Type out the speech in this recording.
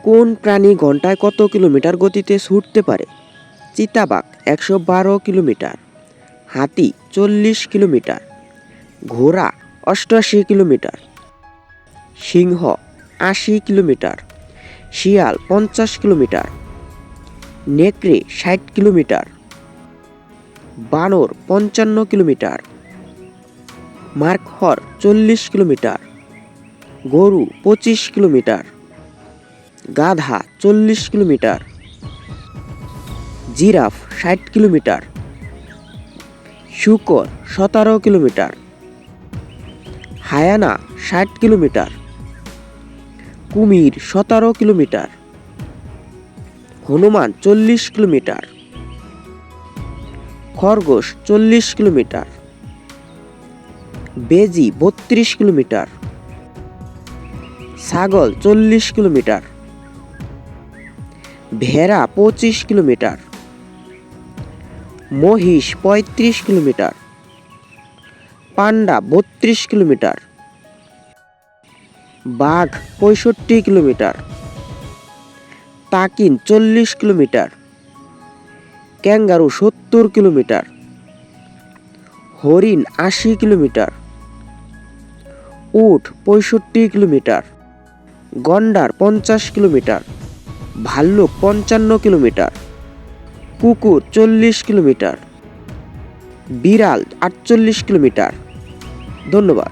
কোন প্রাণী ঘন্টায় কত কিলোমিটার গতিতে ছুটতে পারে? চিতাবাঘ 112 কিলোমিটার, হাতি 40 কিলোমিটার, ঘোড়া 88 কিলোমিটার, সিংহ 80 কিলোমিটার, শিয়াল 50 কিলোমিটার, নেকড়ে 60 কিলোমিটার, বানর 55 কিলোমিটার, মার্কহর 40 কিলোমিটার, গরু 25 কিলোমিটার, গাধা 40 কিলোমিটার, জিরাফ 60 কিলোমিটার, শূকর 17 কিলোমিটার, হায়ানা 60 কিলোমিটার, কুমির 17 কিলোমিটার, হনুমান 40 কিলোমিটার, খরগোশ 40 কিলোমিটার, বেজি 32 কিলোমিটার, ছাগল 40 কিলোমিটার, ভেড়া 25 কিলোমিটার, মহিষ 35 কিলোমিটার, পান্ডা 32 কিলোমিটার, বাঘ 65 কিলোমিটার, তাকিন 40 কিলোমিটার, ক্যাঙ্গারু 70 কিলোমিটার, হরিণ 80 কিলোমিটার, উট 65 কিলোমিটার, গন্ডার 50 কিলোমিটার, ভাল্লুক 55 কিলোমিটার, কুকুর 40 কিলোমিটার, বিড়াল 48 কিলোমিটার। ধন্যবাদ।